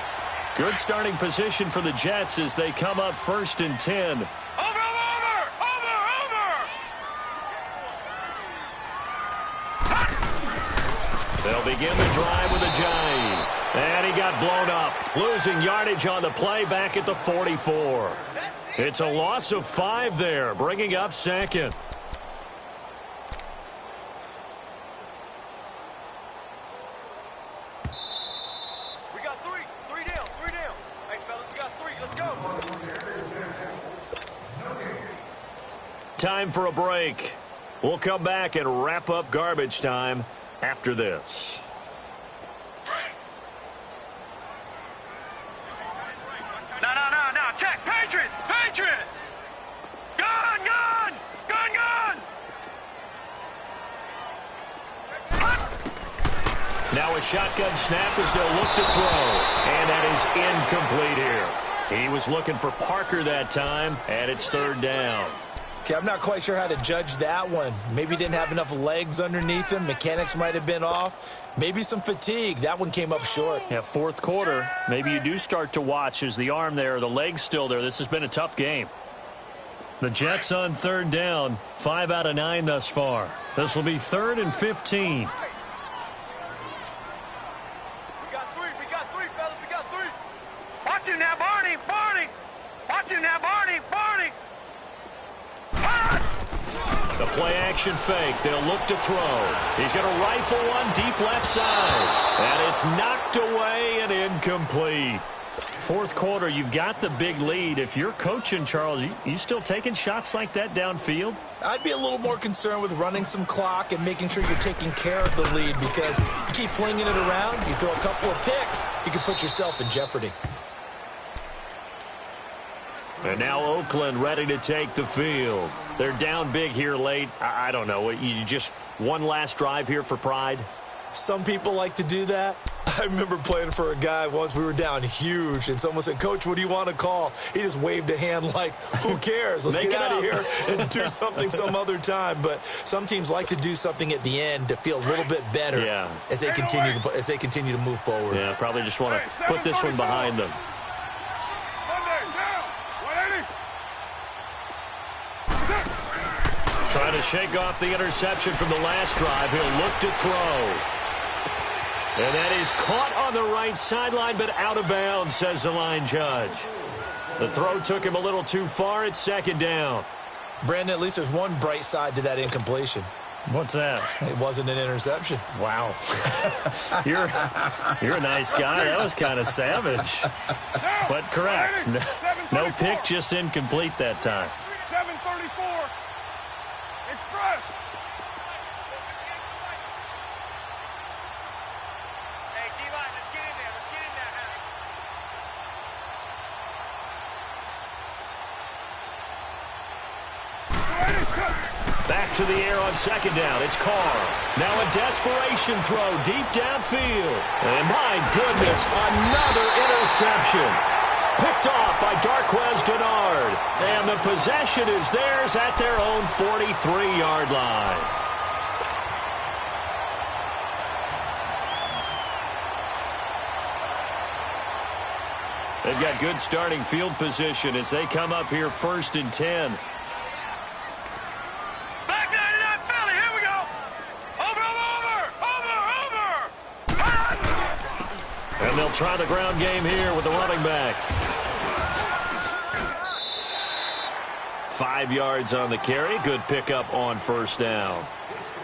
Good starting position for the Jets as they come up 1st and 10. Over! They'll begin the drive with a Ajayi. And he got blown up, losing yardage on the play back at the 44. It's a loss of 5 there, bringing up 2nd. We got 3 down. Hey, fellas, we got 3. Let's go. Time for a break. We'll come back and wrap up garbage time after this. No. Check. Patriot. Gun. Now a shotgun snap as they'll look to throw. And that is incomplete here. He was looking for Parker that time, and it's 3rd down. Okay, I'm not quite sure how to judge that one. Maybe didn't have enough legs underneath him. Mechanics might have been off. Maybe some fatigue. That one came up short. Yeah, 4th quarter. Maybe you do start to watch as the arm there, the leg's still there. This has been a tough game. The Jets on 3rd down. 5 out of 9 thus far. This will be 3rd and 15. We got 3, fellas. We got 3. Watch him now, Barney. Watch him now, Barney. The play-action fake. They'll look to throw. He's going to rifle one deep left side. And it's knocked away and incomplete. 4th quarter, you've got the big lead. If you're coaching, Charles, you still taking shots like that downfield? I'd be a little more concerned with running some clock and making sure you're taking care of the lead, because you keep flinging it around, you throw a couple of picks, you can put yourself in jeopardy. And now Oakland ready to take the field. They're down big here late. I don't know. You just one last drive here for pride? Some people like to do that. I remember playing for a guy once. We were down huge, and someone said, "Coach, what do you want to call?" He just waved a hand like, who cares? Let's get out of here and do something some other time. But some teams like to do something at the end to feel a little bit better as they continue to move forward. Yeah, probably just want to put this one behind them. Trying to shake off the interception from the last drive. He'll look to throw. And that is caught on the right sideline, but out of bounds, says the line judge. The throw took him a little too far. It's 2nd down. Brandon, at least there's one bright side to that incompletion. What's that? It wasn't an interception. Wow. You're a nice guy. That was kind of savage. But correct. No pick, just incomplete that time. 734. Express. Hey, D-line, let's get in there. Back to the air on 2nd down. It's Carr. Now a desperation throw deep downfield. And my goodness, another interception. Picked off by Darqueze Dennard. And the possession is theirs at their own 43-yard line. They've got good starting field position as they come up here 1st and 10. Back 99 Philly, here we go. Over. And they'll try the ground game here with the running back. 5 yards on the carry. Good pickup on 1st down.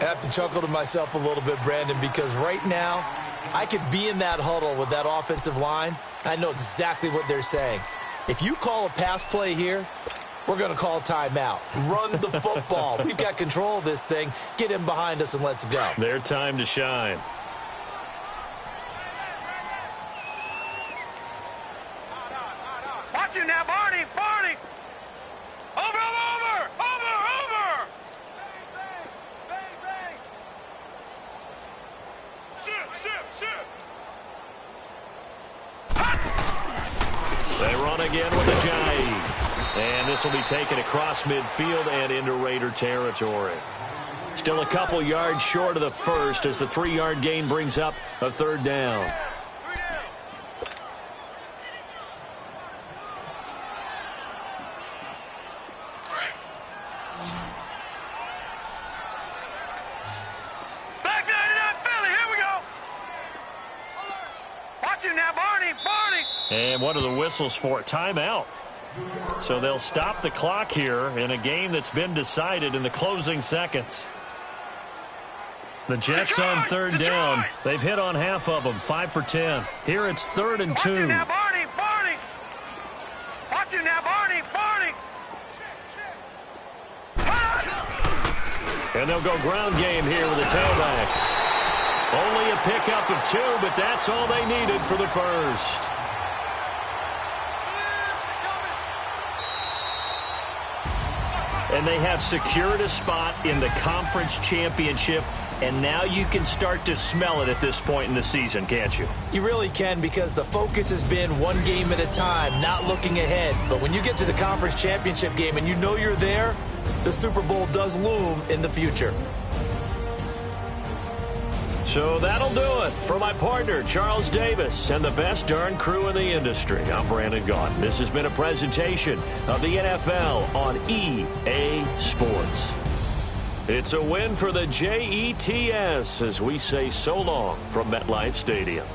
I have to chuckle to myself a little bit, Brandon, because right now I could be in that huddle with that offensive line, I know exactly what they're saying. If you call a pass play here, we're going to call timeout. Run the football. We've got control of this thing. Get in behind us and let's go. Their time to shine. Watch you now, Barney! Barney! Over! They run again with a jive. And this will be taken across midfield and into Raider territory. Still a couple yards short of the first as the 3-yard gain brings up a third down. Back 99 Philly, here we go! Watch you now, Barney! And what are the whistles for? Timeout. So they'll stop the clock here in a game that's been decided in the closing seconds. The Jets on third down. They've hit on half of them, 5 for 10. Here it's 3rd and 2. Watch you now, Barney! Watch you now, Barney! And they'll go ground game here with a tailback. Only a pickup of 2, but that's all they needed for the first. And they have secured a spot in the conference championship, and now you can start to smell it at this point in the season, can't you? You really can, because the focus has been one game at a time, not looking ahead. But when you get to the conference championship game and you know you're there, the Super Bowl does loom in the future. So that'll do it for my partner, Charles Davis, and the best darn crew in the industry. I'm Brandon Gaudin. This has been a presentation of the NFL on EA Sports. It's a win for the Jets as we say so long from MetLife Stadium.